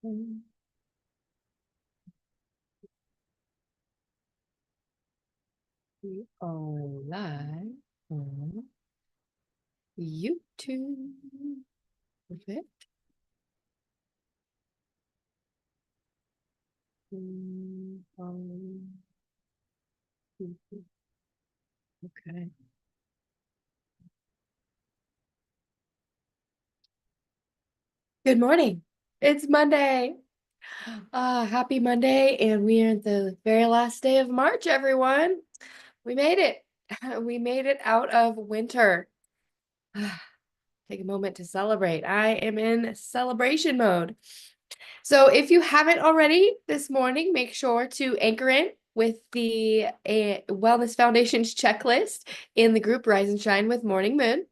We are live on YouTube. Perfect. YouTube. Okay. Good morning. It's Monday. Happy Monday, and we are at the very last day of March, everyone. We made it. We made it out of winter. Take a moment to celebrate. I am in celebration mode. So if you haven't already this morning, make sure to anchor in with the Wellness Foundation's checklist in the group Rise and Shine with Morning Moon.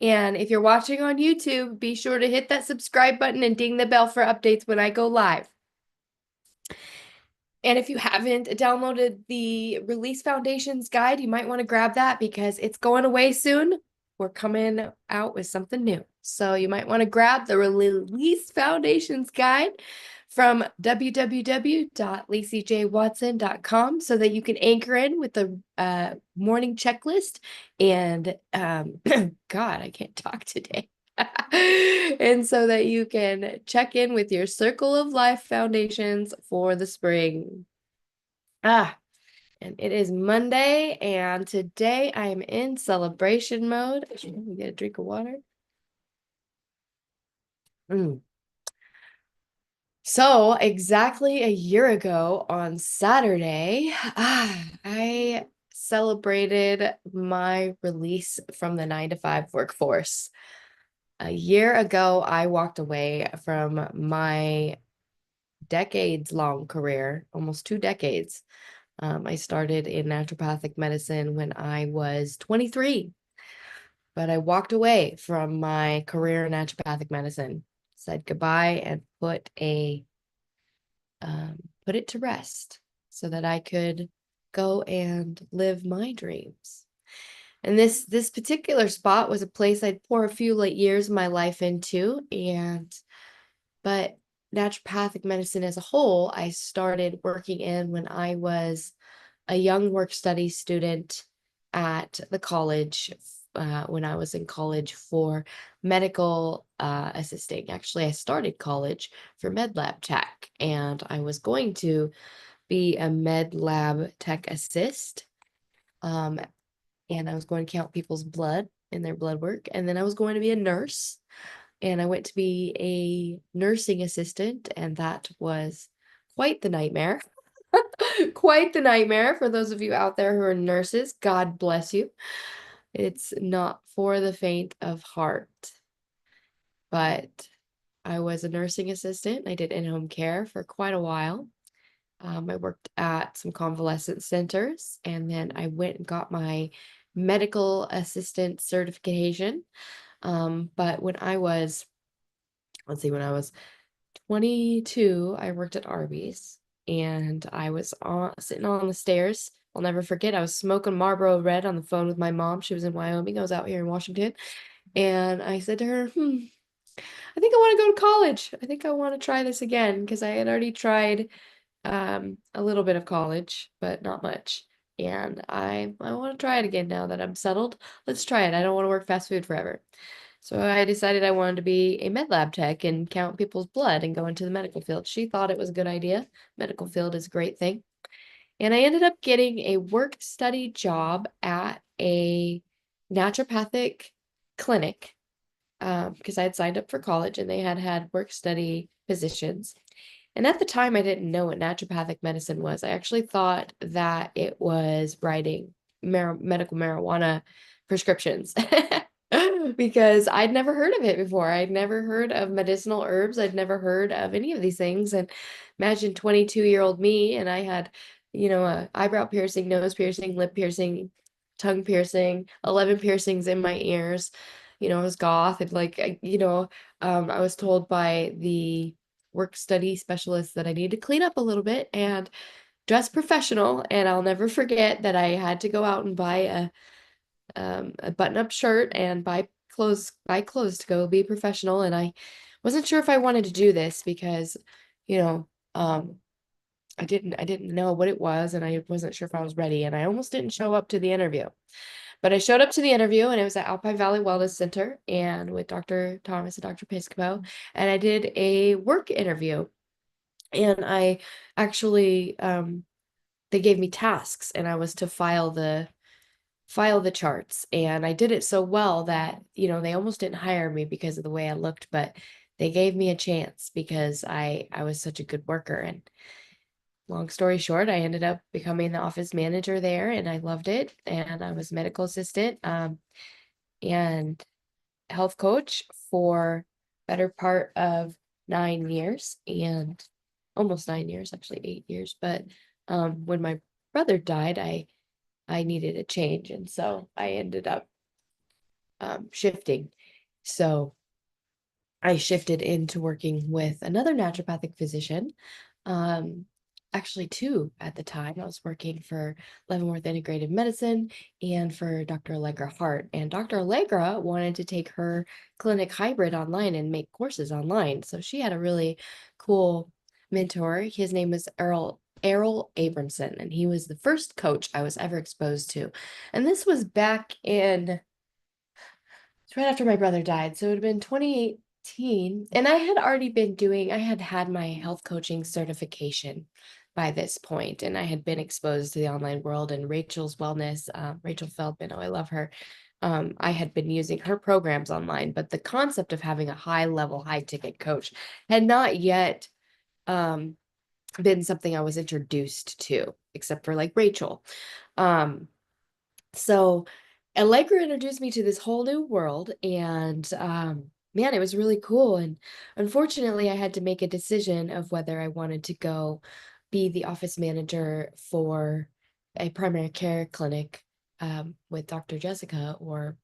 And if you're watching on YouTube, be sure to hit that subscribe button and ding the bell for updates when I go live. And if you haven't downloaded the Release Foundation's guide, you might want to grab that because it's going away soon. We're coming out with something new. So you might want to grab the Release Foundation's guide from www.lacyjwatson.com so that you can anchor in with the morning checklist. And God, I can't talk today. And so that you can check in with your Circle of Life foundations for the spring. And it is Monday, and today I am in celebration mode. Let me get a drink of water. So exactly a year ago on Saturday, I celebrated my release from the 9-to-5 workforce. A year ago, I walked away from my decades-long career, almost 2 decades. I started in naturopathic medicine when I was 23, but I walked away from my career in naturopathic medicine, said goodbye, and put it to rest so that I could go and live my dreams. And this particular spot was a place I'd pour a few late years of my life into, but naturopathic medicine as a whole, I started working in when I was a young work-study student at the college, when I was in college for medical assisting. Actually, I started college for med lab tech, and I was going to be a med lab tech assist. And I was going to count people's blood in their blood work. And then I was going to be a nurse, and I went to be a nursing assistant, and that was quite the nightmare. Quite the nightmare for those of you out there who are nurses. God bless you. It's not for the faint of heart. But I was a nursing assistant. I did in-home care for quite a while. I worked at some convalescent centers, and then I went and got my medical assistant certification. But when I was 22, I worked at Arby's, and I was sitting on the stairs. I'll never forget. I was smoking Marlboro Red on the phone with my mom. She was in Wyoming. I was out here in Washington. And I said to her, I think I want to go to college. I think I want to try this again because I had already tried a little bit of college, but not much. And I want to try it again now that I'm settled. Let's try it. I don't want to work fast food forever. So I decided I wanted to be a med lab tech and count people's blood and go into the medical field. She thought it was a good idea. Medical field is a great thing. And I ended up getting a work study job at a naturopathic clinic, because I had signed up for college and they had work study positions. And at the time, I didn't know what naturopathic medicine was. I actually thought that it was writing medical marijuana prescriptions because I'd never heard of it before. I'd never heard of medicinal herbs. I'd never heard of any of these things. And imagine 22-year-old me, and I had, a eyebrow piercing, nose piercing, lip piercing, tongue piercing, 11 piercings in my ears. I was goth, and I was told by the work study specialist that I need to clean up a little bit and dress professional. And I'll never forget that I had to go out and buy a button-up shirt and buy clothes to go be professional. And I wasn't sure if I wanted to do this because you know, I didn't know what it was, and I wasn't sure if I was ready, and I almost didn't show up to the interview. But I showed up to the interview, and it was at Alpine Valley Wellness Center and with Dr. Thomas and Dr. Piscopo, and I did a work interview. And I actually they gave me tasks, and I was to file the charts, and I did it so well that, they almost didn't hire me because of the way I looked, but they gave me a chance because I was such a good worker. And long story short, I ended up becoming the office manager there, and I loved it. And I was medical assistant, and health coach for better part of 9 years, and almost 9 years, actually 8 years. But when my brother died, I needed a change, and so I ended up shifting. So I shifted into working with another naturopathic physician. Um, Actually, two at the time. I was working for Leavenworth Integrated Medicine and for Dr. Allegra Hart. And Dr. Allegra wanted to take her clinic hybrid online and make courses online. So she had a really cool mentor. His name was Errol Abramson, and he was the first coach I was ever exposed to. And this was back in it's right after my brother died. So it would have been 2018. And I had had my health coaching certification by this point, and I had been exposed to the online world and Rachel's Wellness, Rachel Feldman. Oh, I love her. I had been using her programs online, but the concept of having a high level, high ticket coach had not yet um, been something I was introduced to, except for like Rachel. Um, so Allegra introduced me to this whole new world, and man, it was really cool. And unfortunately, I had to make a decision of whether I wanted to go be the office manager for a primary care clinic with Dr. Jessica, or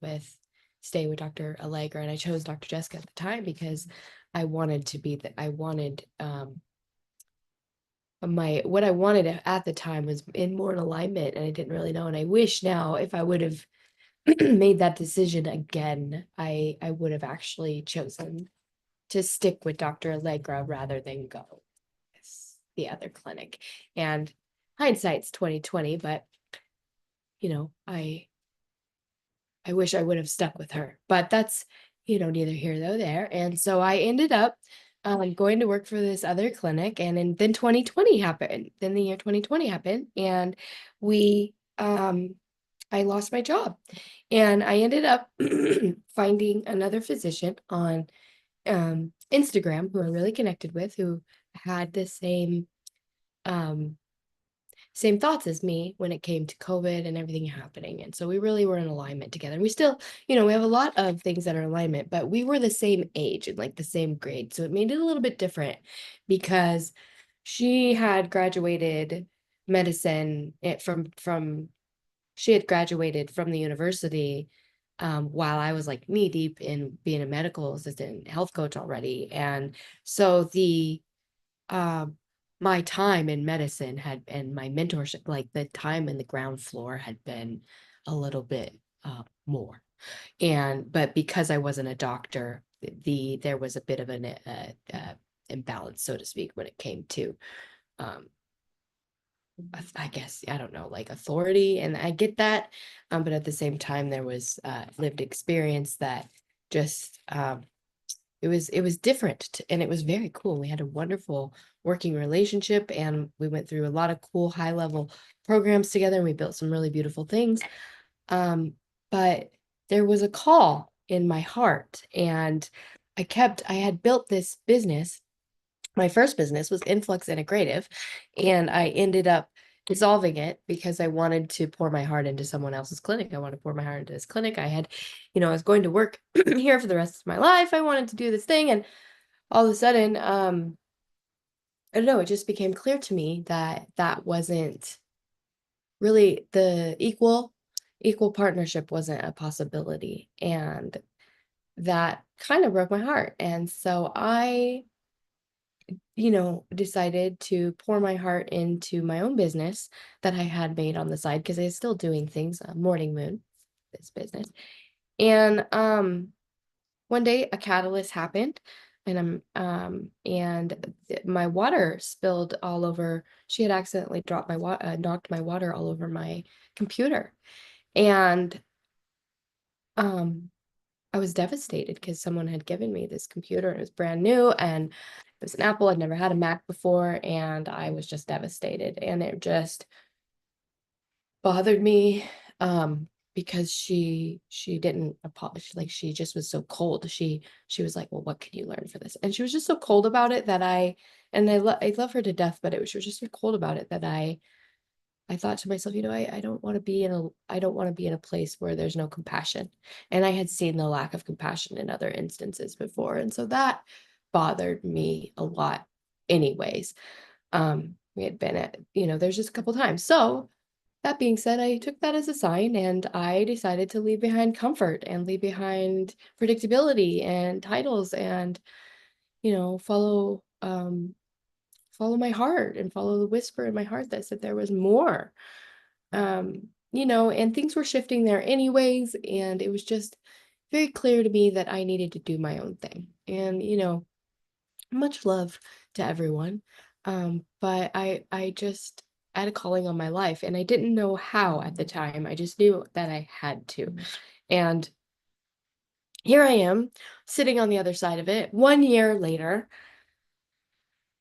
stay with Dr. Allegra. And I chose Dr. Jessica at the time because I wanted to be I wanted what I wanted at the time was in more in alignment, and I didn't really know. And I wish now, if I would have made that decision again, I would have actually chosen to stick with Dr. Allegra rather than go with the other clinic. And hindsight's 2020, but I wish I would have stuck with her. But that's, neither here nor there. And so I ended up going to work for this other clinic, and then 2020 happened. Then the year 2020 happened, and we I lost my job, and I ended up finding another physician on Instagram who I really connected with, who had the same thoughts as me when it came to COVID and everything happening. And so we really were in alignment together. And we still, we have a lot of things that are in alignment, but we were the same age and like the same grade. So it made it a little bit different because she had graduated medicine from she had graduated from the university while I was like knee deep in being a medical assistant health coach already. And so um, my time in medicine and my mentorship, like the time in the ground floor, had been a little bit more. But because I wasn't a doctor, there was a bit of an imbalance, so to speak, when it came to um, I guess, I don't know, like authority. And I get that. But at the same time, there was lived experience that just, it was different, and it was very cool. We had a wonderful working relationship, and we went through a lot of cool high level programs together, and we built some really beautiful things. But there was a call in my heart, and I had built this business. My first business was Influx Integrative, and I ended up dissolving it because I wanted to pour my heart into someone else's clinic. I wanted to pour my heart into this clinic. I was going to work here for the rest of my life. I wanted to do this thing, and all of a sudden, I don't know, it just became clear to me that that wasn't really the equal partnership wasn't a possibility, and that kind of broke my heart. And so I decided to pour my heart into my own business that I had made on the side, because I was still doing things, Morning Moon, this business. And one day a catalyst happened. my water spilled all over. She had accidentally dropped my water, knocked my water all over my computer. And um I was devastated because someone had given me this computer and it was brand new and it was an Apple. I'd never had a Mac before, and I was just devastated. And it just bothered me because she didn't apologize. Like, she just was so cold. She was like, well, what can you learn for this? And she was just so cold about it that I love her to death, but she was just so cold about it that I thought to myself, I don't want to be in a place where there's no compassion. And I had seen the lack of compassion in other instances before. And so that bothered me a lot anyways. We had been at, there's just a couple times. So that being said, I took that as a sign and I decided to leave behind comfort and leave behind predictability and titles and, follow my heart and follow the whisper in my heart that said there was more. And things were shifting there anyways, and it was just very clear to me that I needed to do my own thing. And, much love to everyone. But I just had a calling on my life and I didn't know how at the time. I just knew that I had to. And here I am sitting on the other side of it 1 year later.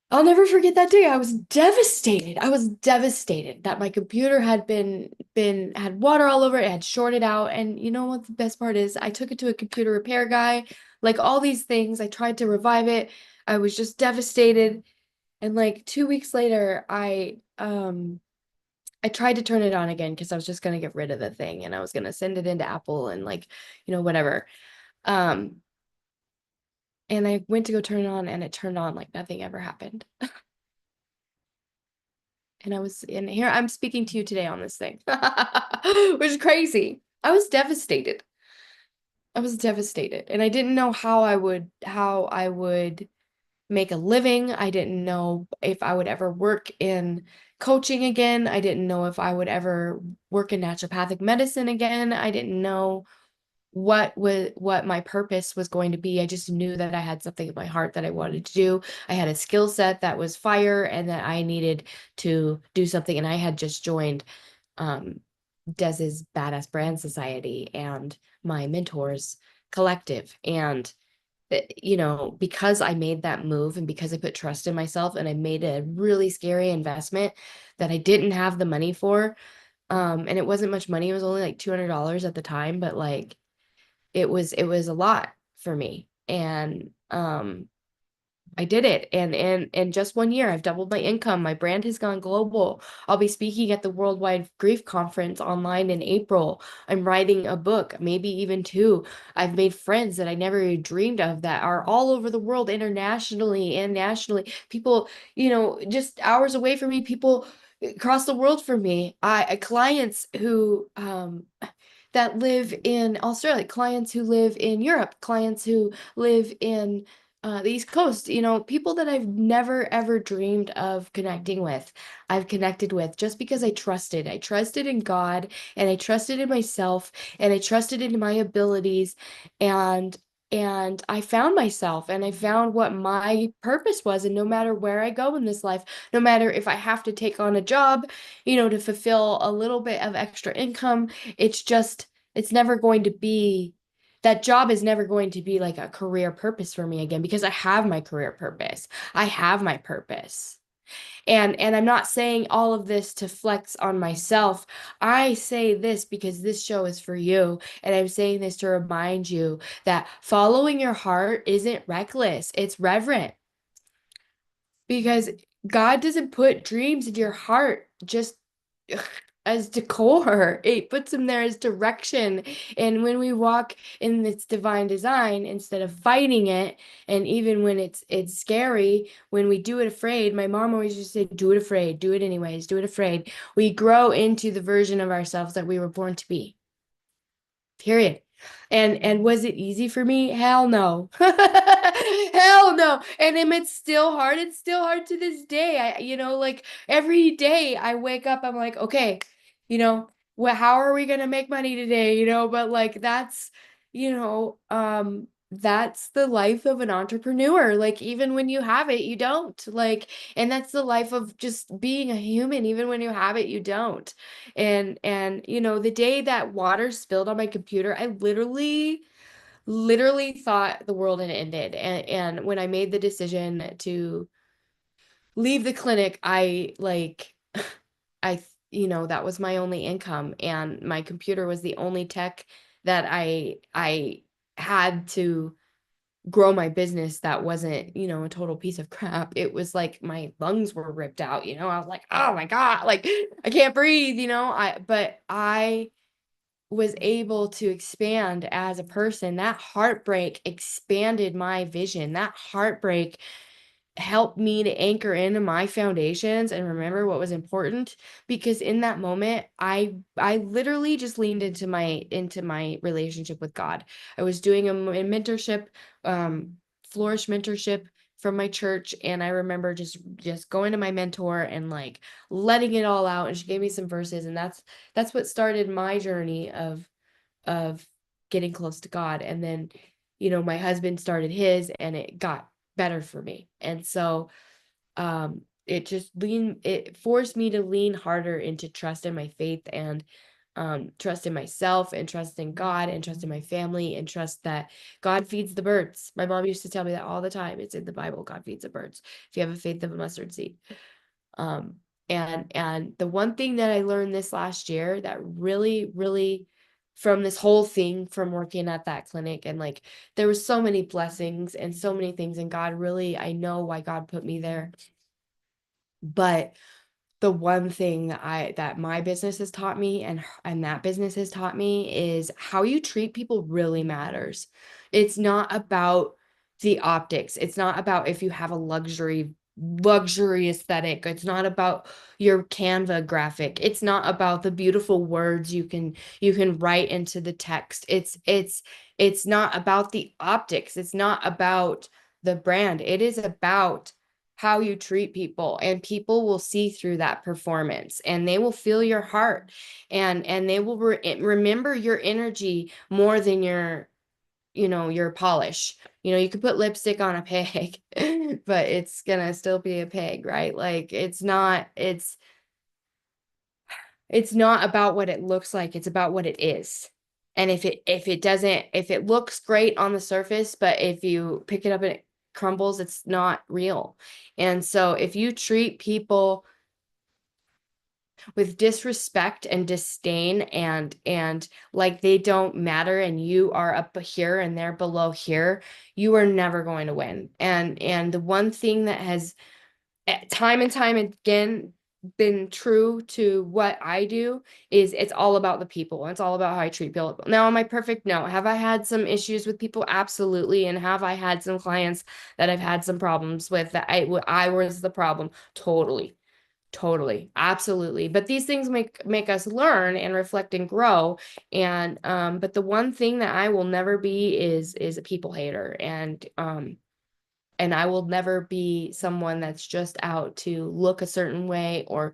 I'll never forget that day. I was devastated. I was devastated that my computer had water all over it, had shorted out. And you know what the best part is? I took it to a computer repair guy. Like, all these things, I tried to revive it. I was just devastated. And like 2 weeks later, I tried to turn it on again because I was just gonna get rid of the thing and I was gonna send it into Apple and, like, whatever. Um, and I went to go turn it on and it turned on like nothing ever happened. And here I'm speaking to you today on this thing, which is crazy. I was devastated. I was devastated, and I didn't know how I would make a living. I didn't know if I would ever work in coaching again. I didn't know if I would ever work in naturopathic medicine again. I didn't know what my purpose was going to be. I just knew that I had something in my heart that I wanted to do. I had a skill set that was fire and that I needed to do something. And I had just joined Des's Badass Brand Society and my mentors collective. And because I made that move and because I put trust in myself and I made a really scary investment that I didn't have the money for, and it wasn't much money. It was only like $200 at the time, but like it was a lot for me. And I did it. And in just 1 year, I've doubled my income. My brand has gone global. I'll be speaking at the Worldwide Grief Conference online in April. I'm writing a book, maybe even two. I've made friends that I never dreamed of that are all over the world, internationally and nationally. People, just hours away from me, people across the world from me. Clients who that live in Australia, clients who live in Europe, clients who live in the East Coast, people that I've never ever dreamed of connecting with, I've connected with just because I trusted. I trusted in God and I trusted in myself and I trusted in my abilities, and I found myself and I found what my purpose was. And no matter where I go in this life, no matter if I have to take on a job, to fulfill a little bit of extra income, it's never going to be, that job is never going to be like a career purpose for me again, because I have my career purpose. I have my purpose. And I'm not saying all of this to flex on myself. I say this because this show is for you. And I'm saying this to remind you that following your heart isn't reckless, it's reverent. Because God doesn't put dreams into your heart just as decor. It puts them there as direction. And when we walk in its divine design, instead of fighting it, and even when it's scary, when we do it afraid, my mom always used to say, do it afraid, do it anyways, do it afraid. We grow into the version of ourselves that we were born to be. Period. And was it easy for me? Hell no. Hell no. And it's still hard. It's still hard to this day. Like every day I wake up, I'm like, okay, how are we gonna make money today? But like that's, that's the life of an entrepreneur. Like, even when you have it, you don't. Like, and that's the life of just being a human. Even when you have it, you don't. And the day that water spilled on my computer, I literally thought the world had ended. And when I made the decision to leave the clinic, I like I that was my only income, and my computer was the only tech that I had to grow my business that wasn't, a total piece of crap. It was like my lungs were ripped out, I was like, "Oh my God, like I can't breathe," but I was able to expand as a person. That heartbreak expanded my vision. That heartbreak helped me to anchor into my foundations and remember what was important, because in that moment I literally just leaned into my relationship with God. I was doing a mentorship, flourish mentorship from my church, and I remember just going to my mentor and like letting it all out, and she gave me some verses, and that's what started my journey of getting close to God. And then, my husband started his, and it got better for me. And so it forced me to lean harder into trust in my faith, and trust in myself, and trust in God, and trust in my family, and trust that God feeds the birds. My mom used to tell me that all the time. It's in the Bible. God feeds the birds if you have a faith of a mustard seed. Um, and the one thing that I learned this last year that really, really, from this whole thing, from working at that clinic, and like there was so many blessings and so many things, and God really, I know why God put me there. But the one thing that my business has taught me, and that business has taught me, is how you treat people really matters. It's not about the optics. It's not about if you have a luxury aesthetic. It's not about your Canva graphic. It's not about the beautiful words you can write into the text. It's not about the optics. It's not about the brand. It is about how you treat people, and people will see through that performance, and they will feel your heart, and they will remember your energy more than your polish. You could put lipstick on a pig, but it's gonna still be a pig, right? Like, it's not about what it looks like, it's about what it is. And if it looks great on the surface, but if you pick it up and it crumbles, it's not real. And so if you treat people with disrespect and disdain, and like they don't matter, and you are up here and they're below here, you are never going to win. And the one thing that has, time and time again, been true to what I do, is it's all about the people. It's all about how I treat people. Now, am I perfect? No. Have I had some issues with people? Absolutely. And have I had some clients that I've had some problems with, that I was the problem? Totally. Totally. Absolutely. But these things make us learn and reflect and grow. And but the one thing that I will never be is a people hater. And I will never be someone that's just out to look a certain way, or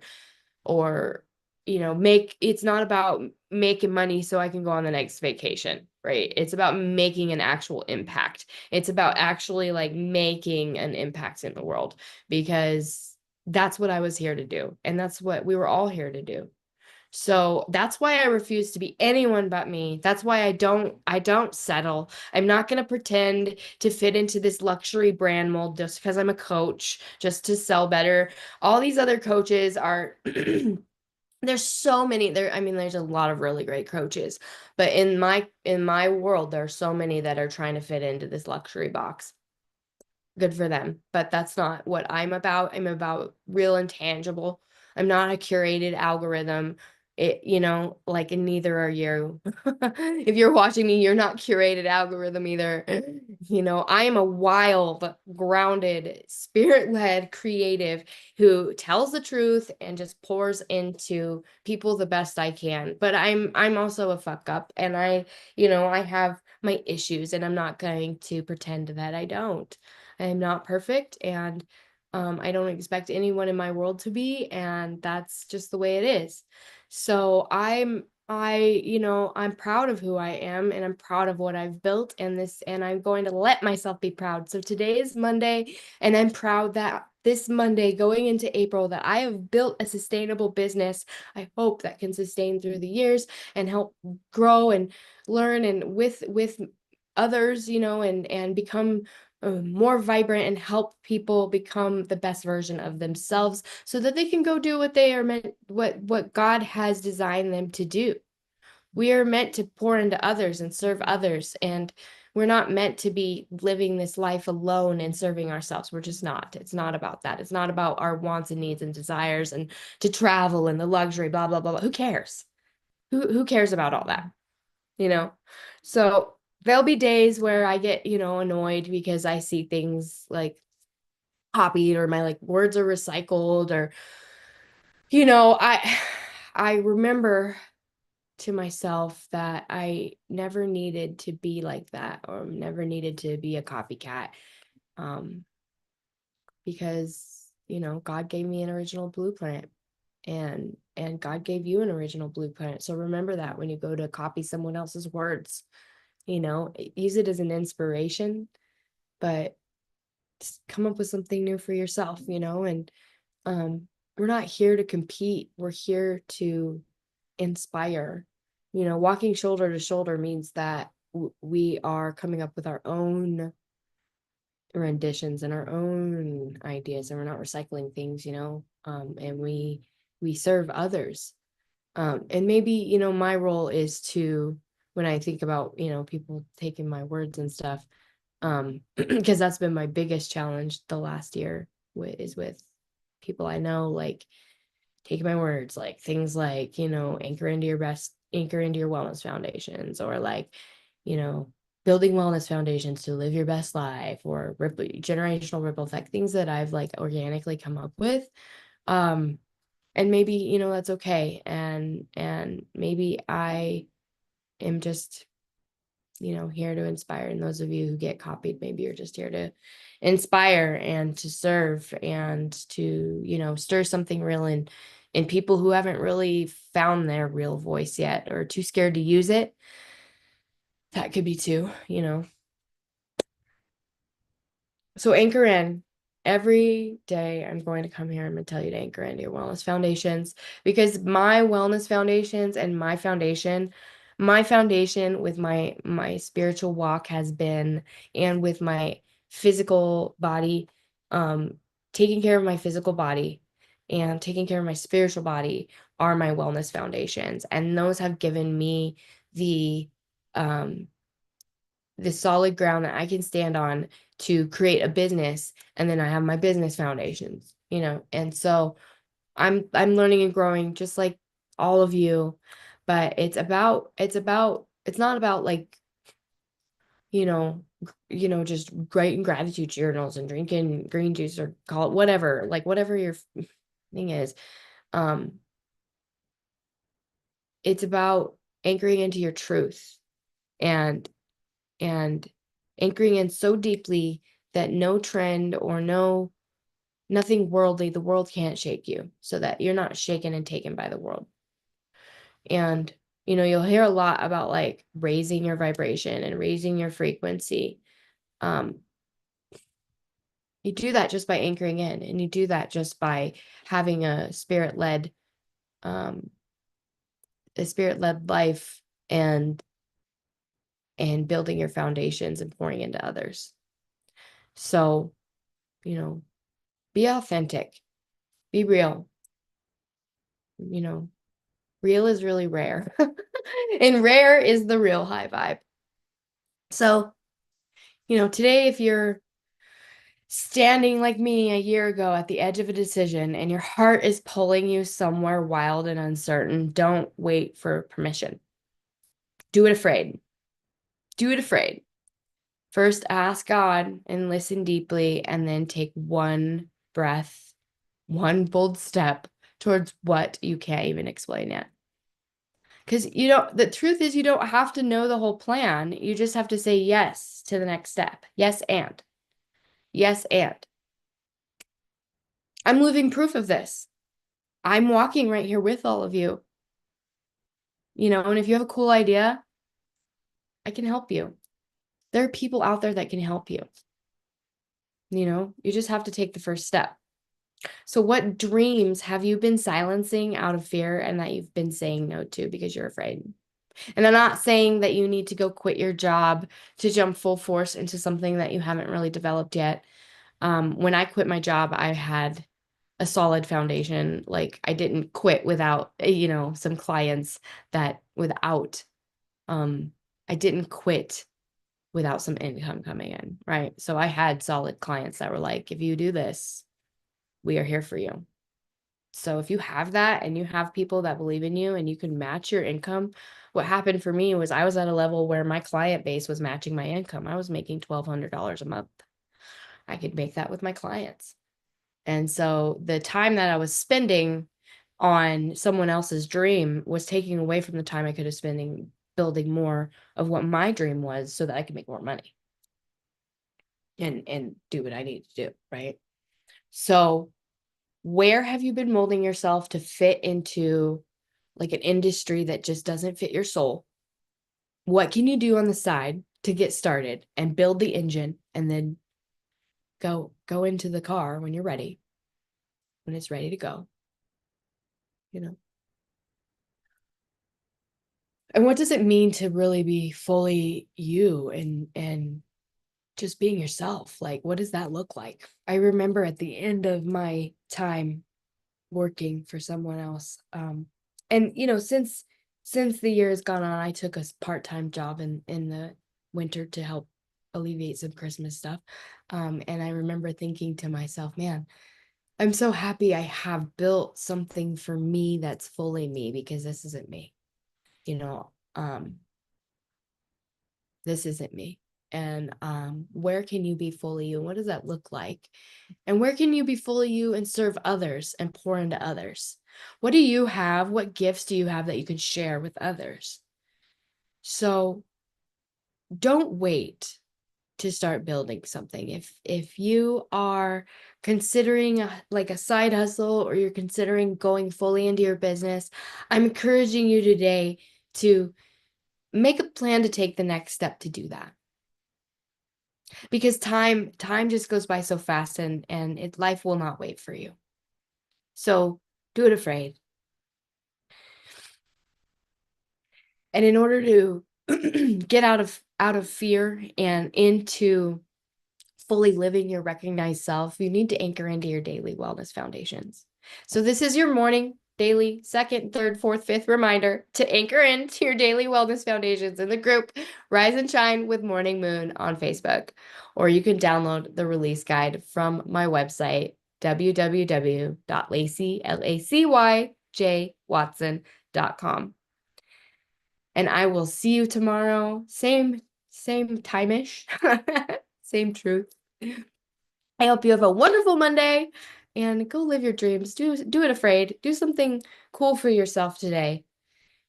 it's not about making money so I can go on the next vacation, right? It's about making an actual impact. It's about actually like making an impact in the world, because that's what I was here to do, and that's what we were all here to do. So that's why I refuse to be anyone but me. That's why I don't settle. I'm not going to pretend to fit into this luxury brand mold just because I'm a coach, just to sell better. All these other coaches are there's so many there. I mean, there's a lot of really great coaches, but in my world, there are so many that are trying to fit into this luxury box. Good for them, but that's not what I'm about. I'm about real and tangible. I'm not a curated algorithm. Like, and neither are you. If you're watching me, you're not curated algorithm either. I am a wild, grounded, spirit-led creative who tells the truth and just pours into people the best I can. But I'm also a fuck up, and I have my issues, and I'm not going to pretend that I don't. I am not perfect, and I don't expect anyone in my world to be, and that's just the way it is. So I'm proud of who I am and I'm proud of what I've built and I'm going to let myself be proud. So today is Monday and I'm proud that this Monday going into April that I have built a sustainable business. I hope that can sustain through the years and help grow and learn and with others, and become more vibrant and help people become the best version of themselves so that they can go do what they are meant, what God has designed them to do. We are meant to pour into others and serve others, and we're not meant to be living this life alone and serving ourselves. We're just not. It's not about that. It's not about our wants and needs and desires and to travel and the luxury, blah, blah, blah, blah. Who cares? Who cares about all that? You know? So there'll be days where I get, annoyed because I see things like copied or my like words are recycled or, I remember to myself that I never needed to be like that or never needed to be a copycat. Um, because, God gave me an original blueprint and God gave you an original blueprint. So remember that when you go to copy someone else's words, use it as an inspiration, but just come up with something new for yourself, and we're not here to compete. We're here to inspire. Walking shoulder to shoulder means that we are coming up with our own renditions and our own ideas, and we're not recycling things, and we serve others. And maybe, my role is to, when I think about, people taking my words and stuff, because that's been my biggest challenge the last year is with people I know, like taking my words, like things like, anchor into your wellness foundations, or like, you know, building wellness foundations to live your best life, or generational ripple effect, things that I've like organically come up with. Um, and maybe, that's okay. And maybe I am just here to inspire. And those of you who get copied, maybe you're just here to inspire and to serve and to, stir something real in people who haven't really found their real voice yet or too scared to use it. That could be too. So anchor in. Every day I'm going to come here. I'm going to tell you to anchor into your wellness foundations, because my wellness foundations and my foundation with my spiritual walk has been, and with my physical body, taking care of my physical body and taking care of my spiritual body are my wellness foundations. And those have given me the um the solid ground that I can stand on to create a business. And then I have my business foundations, and so I'm learning and growing just like all of you. But it's not about like, just writing gratitude journals and drinking green juice, or call it whatever, like whatever your thing is. um it's about anchoring into your truth, and and anchoring in so deeply that no trend or nothing worldly, the world can't shake you, so that you're not shaken and taken by the world. And you'll hear a lot about like raising your vibration and raising your frequency. um you do that just by anchoring in, and you do that just by having um a spirit-led life, and building your foundations and pouring into others. So, be authentic, be real. you know Real is really rare. And rare is the real high vibe. So, today, if you're standing like me a year ago at the edge of a decision and your heart is pulling you somewhere wild and uncertain, don't wait for permission. Do it afraid. Do it afraid. First, ask God and listen deeply, and then take one breath, one bold step towards what you can't even explain yet. Because the truth is, you don't have to know the whole plan. You just have to say yes to the next step. Yes, and. Yes, and. I'm living proof of this. I'm walking right here with all of you. And if you have a cool idea, I can help you. There are people out there that can help you. You just have to take the first step. So what dreams have you been silencing out of fear and that you've been saying no to because you're afraid? And I'm not saying that you need to go quit your job to jump full force into something that you haven't really developed yet. When I quit my job, I had a solid foundation. Like I didn't quit without, some clients that without, I didn't quit without some income coming in, right? So I had solid clients that were like, if you do this, we are here for you. So if you have that and you have people that believe in you and you can match your income, what happened for me was I was at a level where my client base was matching my income. I was making $1,200 a month. I could make that with my clients. And so the time that I was spending on someone else's dream was taking away from the time I could have spending building more of what my dream was so that I could make more money and do what I need to do, right? So where have you been molding yourself to fit into like an industry that just doesn't fit your soul? What can you do on the side to get started and build the engine and then go into the car when you're ready, when it's ready to go, you know? And what does it mean to really be fully you and just being yourself? Like, what does that look like? I remember at the end of my time working for someone else, and since the year has gone on, I took a part-time job in the winter to help alleviate some Christmas stuff. And I remember thinking to myself, man, I'm so happy I have built something for me that's fully me because this isn't me. You know, this isn't me. And where can you be fully you? What does that look like? And where can you be fully you and serve others and pour into others? What do you have? What gifts do you have that you can share with others? So don't wait to start building something. If you are considering like a side hustle or you're considering going fully into your business, I'm encouraging you today to make a plan to take the next step to do that. Because time just goes by so fast and life will not wait for you. So do it afraid. And in order to get out of fear and into fully living your recognized self, you need to anchor into your daily wellness foundations. So this is your morning, daily, second, third, fourth, fifth reminder to anchor into your daily wellness foundations in the group Rise and Shine with Morning Moon on Facebook. Or you can download the release guide from my website, www.lacyjwatson.com. And I will see you tomorrow. Same time-ish. Same truth. I hope you have a wonderful Monday and go live your dreams. Do it afraid. Do something cool for yourself today.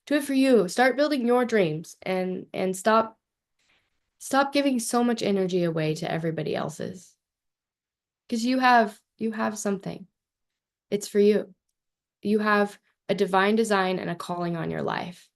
Do it for you. Start building your dreams and stop giving so much energy away to everybody else's. Because you have something. It's for you. You have a divine design and a calling on your life.